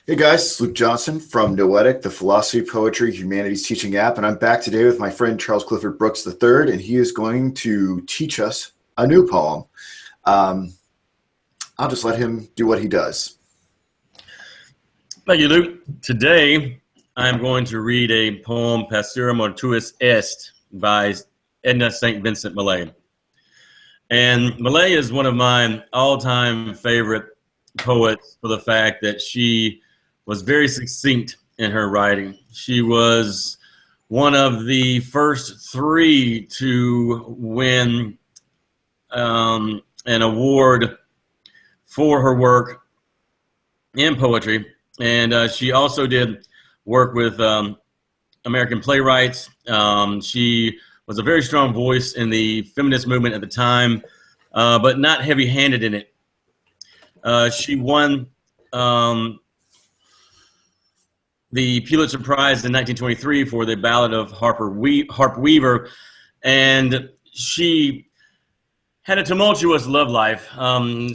Hey guys, it's Luke Johnson from Noetic, the Philosophy, Poetry, Humanities Teaching app, and I'm back today with my friend Charles Clifford Brooks III, and he is going to teach us a new poem. Um, I'll just let him do what he does. Thank you, Luke. Today, I'm going to read a poem, Passera Mortuus Est, by Edna St. Vincent Millay. And Millay is one of my all-time favorite poets for the fact that she was very succinct in her writing. She was one of the first three to win an award for her work in poetry. And she also did work with American playwrights. She was a very strong voice in the feminist movement at the time, but not heavy-handed in it. She won the Pulitzer Prize in 1923 for the Ballad of Harp Weaver, and she had a tumultuous love life.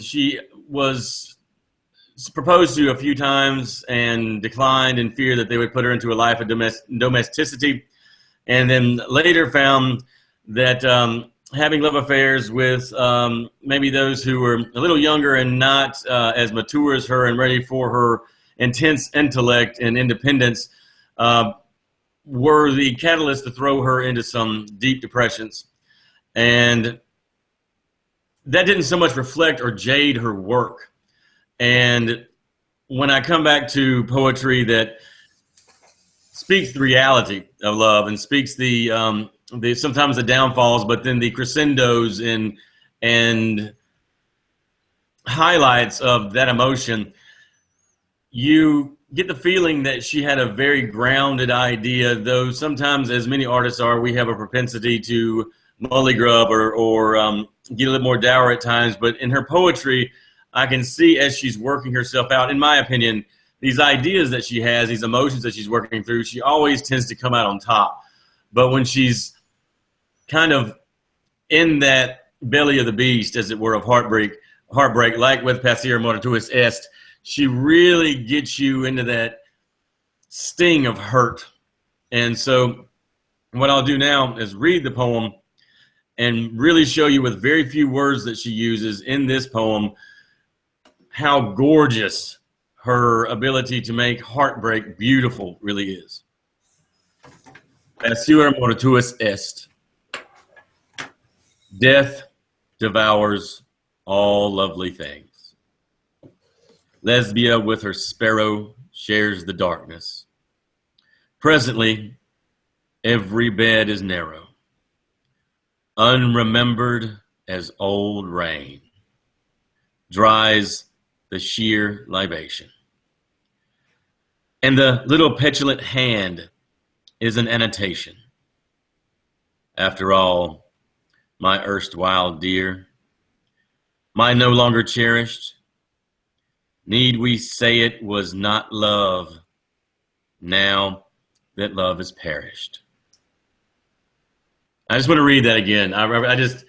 She was proposed to a few times and declined in fear that they would put her into a life of domesticity, and then later found that having love affairs with maybe those who were a little younger and not as mature as her and ready for her intense intellect and independence were the catalyst to throw her into some deep depressions. And that didn't so much reflect or jade her work. And when I come back to poetry that speaks the reality of love and speaks the sometimes the downfalls, but then the crescendos and highlights of that emotion, you get the feeling that she had a very grounded idea, though sometimes, as many artists are, we have a propensity to mullygrub or get a little more dour at times. But in her poetry, I can see as she's working herself out, in my opinion, these ideas that she has, these emotions that she's working through, she always tends to come out on top. But when she's kind of in that belly of the beast, as it were, of heartbreak, like with Passera Mortuus Est, she really gets you into that sting of hurt. And so what I'll do now is read the poem and really show you with very few words that she uses in this poem how gorgeous her ability to make heartbreak beautiful really is. Passera Mortuus Est. Death devours all lovely things. Lesbia with her sparrow shares the darkness. Presently, every bed is narrow, unremembered as old rain, dries the sheer libation. And the little petulant hand is an annotation. After all, my erstwhile dear, my no longer cherished, need we say it was not love, now that love has perished? I just want to read that again. I get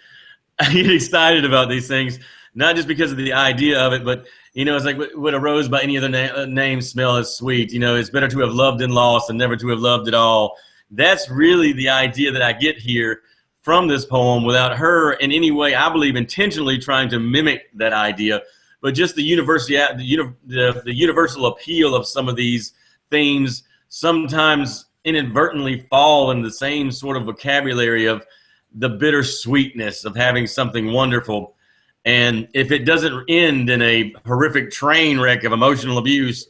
excited about these things, not just because of the idea of it, but, you know, it's like, would a rose by any other name smell as sweet? You know, it's better to have loved and lost than never to have loved at all. That's really the idea that I get here from this poem, without her in any way, I believe, intentionally trying to mimic that idea, but just the universal appeal of some of these themes sometimes inadvertently fall in the same sort of vocabulary of the bittersweetness of having something wonderful. And if it doesn't end in a horrific train wreck of emotional abuse,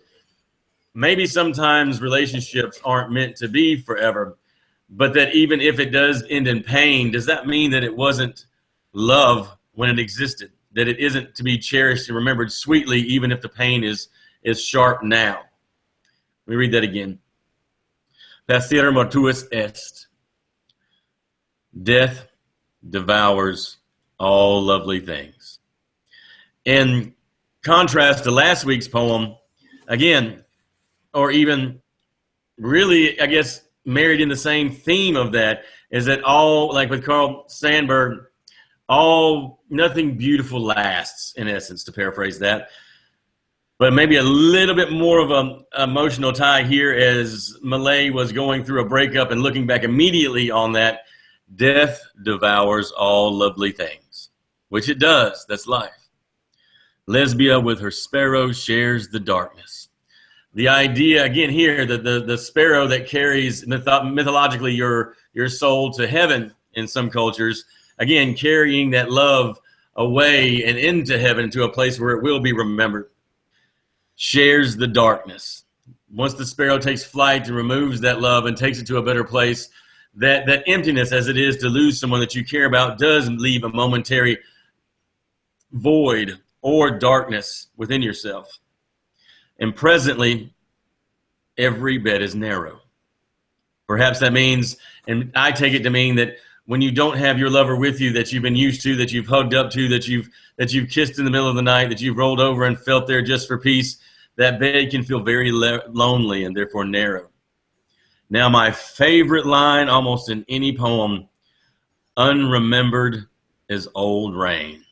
maybe sometimes relationships aren't meant to be forever. But that even if it does end in pain, does that mean that it wasn't love when it existed? That it isn't to be cherished and remembered sweetly, even if the pain is sharp now? Let me read that again. Passera Mortuus Est. Death devours all lovely things. In contrast to last week's poem, again, or even really, I guess, married in the same theme of that, is that all, like with Carl Sandburg, nothing beautiful lasts, in essence, to paraphrase that. But maybe a little bit more of an emotional tie here as Millay was going through a breakup and looking back immediately on that. Death devours all lovely things, which it does. That's life. Lesbia with her sparrow shares the darkness. The idea, again here, that the sparrow that carries mythologically your soul to heaven in some cultures, again, carrying that love away and into heaven to a place where it will be remembered, shares the darkness. Once the sparrow takes flight and removes that love and takes it to a better place, that emptiness, as it is to lose someone that you care about, does leave a momentary void or darkness within yourself. And presently, every bed is narrow. Perhaps that means, and I take it to mean, that when you don't have your lover with you that you've been used to, that you've hugged up to, that you've kissed in the middle of the night, that you've rolled over and felt there just for peace, that bed can feel very lonely and therefore narrow. Now, my favorite line almost in any poem, unremembered is old rain.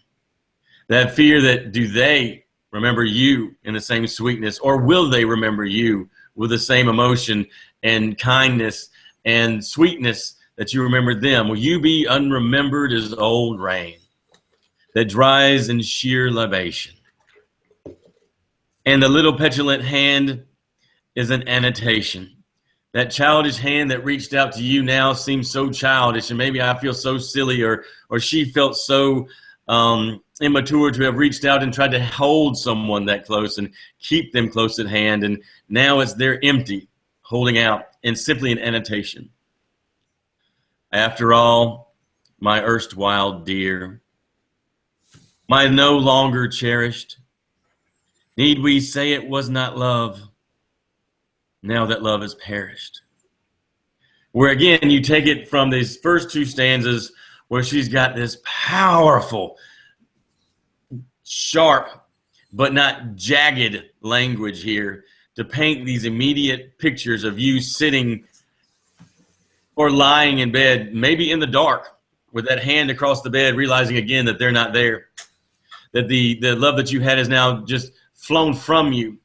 That fear that, do they remember you in the same sweetness, or will they remember you with the same emotion and kindness and sweetness that you remembered them? Will you be unremembered as old rain that dries in sheer libation? And the little petulant hand is an annotation. That childish hand that reached out to you now seems so childish, and maybe I feel so silly, or she felt so immature to have reached out and tried to hold someone that close and keep them close at hand, and now it's they're empty, holding out, and simply an annotation. After all, my erstwhile dear, my no longer cherished, need we say it was not love, now that love has perished? Where again, you take it from these first two stanzas where she's got this powerful, sharp, but not jagged language here to paint these immediate pictures of you sitting or lying in bed, maybe in the dark, with that hand across the bed, realizing again that they're not there, that the love that you had is now just flown from you.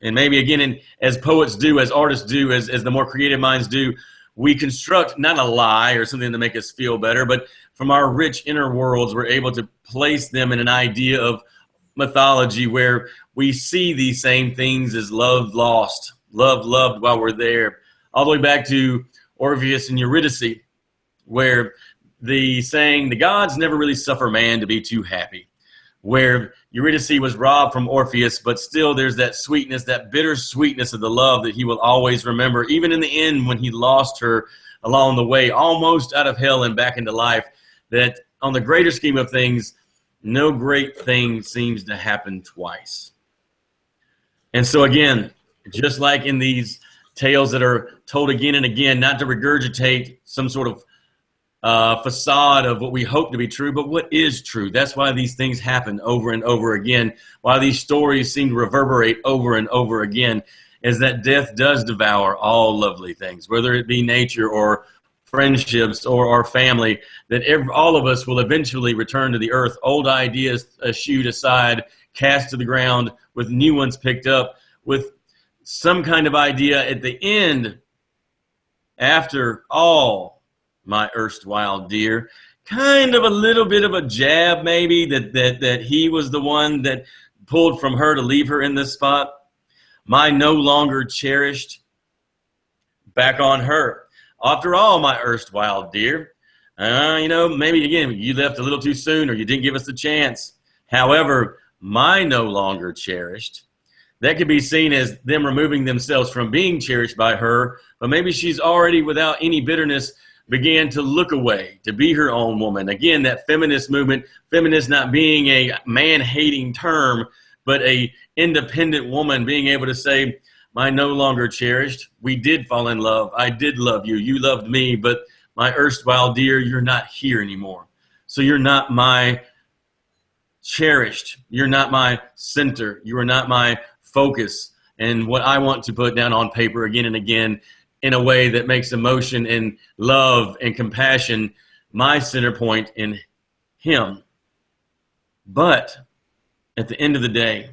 And maybe again, as poets do, as artists do, as the more creative minds do, we construct not a lie or something to make us feel better, but from our rich inner worlds, we're able to place them in an idea of mythology where we see these same things as love lost, love loved while we're there, all the way back to Orpheus and Eurydice, where the saying, the gods never really suffer man to be too happy, where Eurydice was robbed from Orpheus, but still there's that sweetness, that bitter sweetness of the love that he will always remember, even in the end when he lost her along the way, almost out of hell and back into life, that on the greater scheme of things, no great thing seems to happen twice. And so again, just like in these tales that are told again and again, not to regurgitate some sort of facade of what we hope to be true, but what is true. That's why these things happen over and over again, why these stories seem to reverberate over and over again, is that death does devour all lovely things, whether it be nature or friendships or our family, that all of us will eventually return to the earth, old ideas eschewed aside, cast to the ground, with new ones picked up, with some kind of idea at the end, after all, my erstwhile dear, kind of a little bit of a jab maybe that he was the one that pulled from her to leave her in this spot. My no longer cherished, back on her. After all, my erstwhile dear, maybe again, you left a little too soon or you didn't give us the chance. However, my no longer cherished, that could be seen as them removing themselves from being cherished by her, but maybe she's already, without any bitterness, began to look away, to be her own woman. Again, that feminist movement, feminist not being a man-hating term, but a independent woman being able to say, my no longer cherished, we did fall in love, I did love you, you loved me, but my erstwhile dear, you're not here anymore. So you're not my cherished, you're not my center, you are not my focus, and what I want to put down on paper again and again in a way that makes emotion and love and compassion my center point in him. But at the end of the day,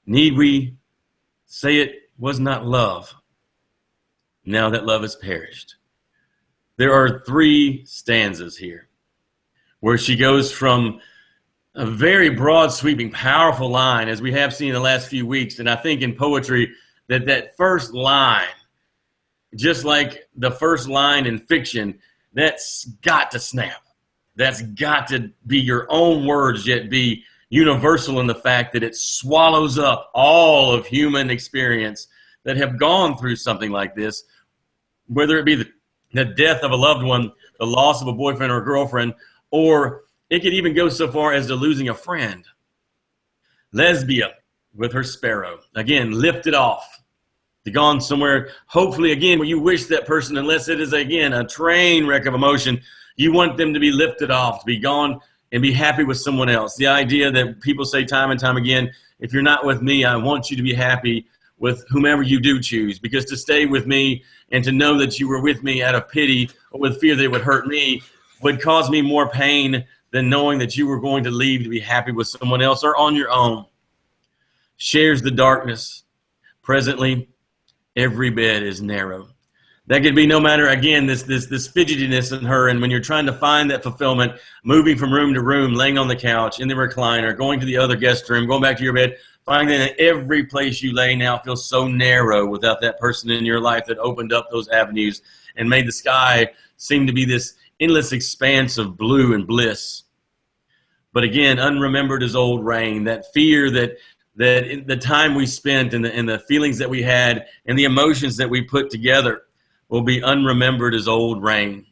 Need we say it was not love, now that love has perished? There are 3 stanzas here where she goes from a very broad, sweeping, powerful line, as we have seen in the last few weeks. And I think in poetry that first line, just like the first line in fiction, that's got to snap. That's got to be your own words, yet be universal in the fact that it swallows up all of human experience that have gone through something like this, whether it be the death of a loved one, the loss of a boyfriend or a girlfriend, or it could even go so far as to losing a friend. Lesbia with her sparrow, again, lifted off, to gone somewhere, hopefully, again, where you wish that person, unless it is, again, a train wreck of emotion, you want them to be lifted off, to be gone and be happy with someone else. The idea that people say time and time again, if you're not with me, I want you to be happy with whomever you do choose, because to stay with me and to know that you were with me out of pity or with fear that it would hurt me would cause me more pain than knowing that you were going to leave to be happy with someone else or on your own. Shares the darkness. Presently, every bed is narrow. That could be no matter, again, this fidgetiness in her, and when you're trying to find that fulfillment, moving from room to room, laying on the couch, in the recliner, going to the other guest room, going back to your bed, finding that every place you lay now feels so narrow without that person in your life that opened up those avenues and made the sky seem to be this endless expanse of blue and bliss. But again, unremembered as old rain, that fear that the time we spent and the feelings that we had and the emotions that we put together will be unremembered as old rain.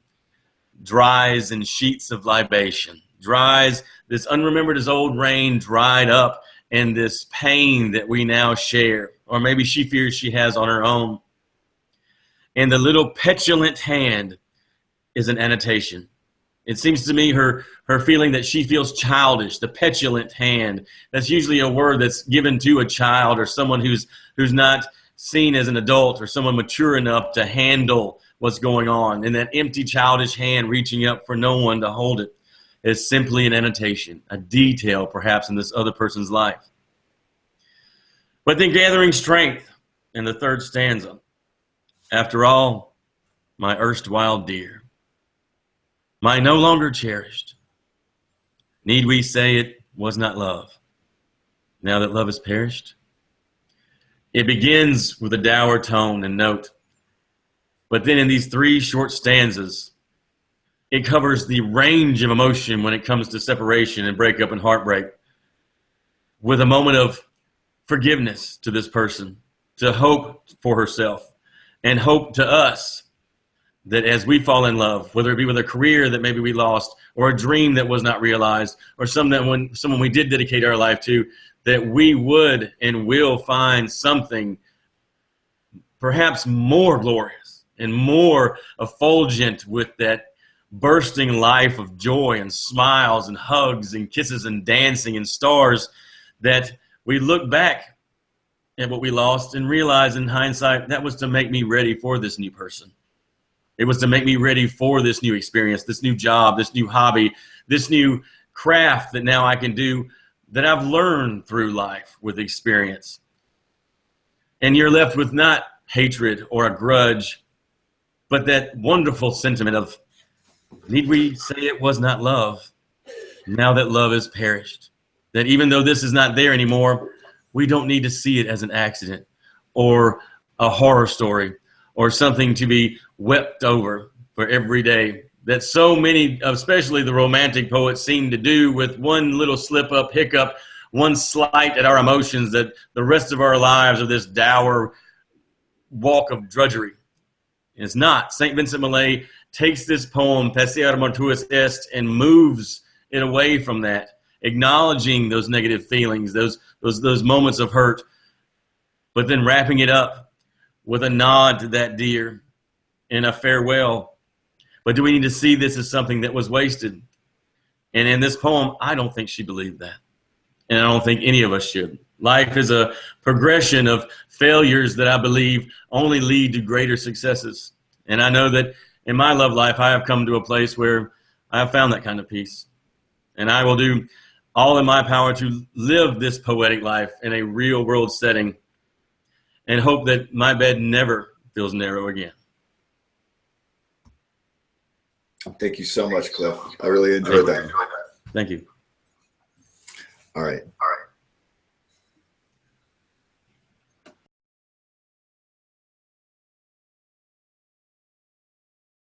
Dries in sheets of libation. Dries, this unremembered as old rain dried up, and this pain that we now share, or maybe she fears she has on her own. And the little petulant hand is an annotation. It seems to me her feeling that she feels childish, the petulant hand. That's usually a word that's given to a child or someone who's not seen as an adult or someone mature enough to handle what's going on. And that empty, childish hand reaching up for no one to hold it is simply an annotation, a detail perhaps in this other person's life. But then gathering strength in the 3rd stanza. After all, my erstwhile dear, my no longer cherished, need we say it was not love, now that love has perished? It begins with a dour tone and note, but then in these 3 short stanzas, it covers the range of emotion when it comes to separation and breakup and heartbreak, with a moment of forgiveness to this person, to hope for herself, and hope to us that as we fall in love, whether it be with a career that maybe we lost, or a dream that was not realized, or someone we did dedicate our life to, that we would and will find something perhaps more glorious and more effulgent with that bursting life of joy and smiles and hugs and kisses and dancing and stars, that we look back at what we lost and realize in hindsight that was to make me ready for this new person. It was to make me ready for this new experience, this new job, this new hobby, this new craft that now I can do, that I've learned through life with experience. And you're left with not hatred or a grudge, but that wonderful sentiment of, need we say it was not love, now that love has perished? That even though this is not there anymore, we don't need to see it as an accident or a horror story or something to be wept over for every day, that so many, especially the romantic poets, seem to do with one little slip-up, hiccup, one slight at our emotions, that the rest of our lives are this dour walk of drudgery. It's not. St. Vincent Millay takes this poem, Passear Mortuus Est, and moves it away from that, acknowledging those negative feelings, those moments of hurt, but then wrapping it up with a nod to that dear and a farewell. But do we need to see this as something that was wasted? And in this poem, I don't think she believed that. And I don't think any of us should. Life is a progression of failures that I believe only lead to greater successes. And I know that in my love life, I have come to a place where I have found that kind of peace. And I will do all in my power to live this poetic life in a real world setting, and hope that my bed never feels narrow again. Thank you so much, Cliff. I really enjoyed that. Thank you. All right.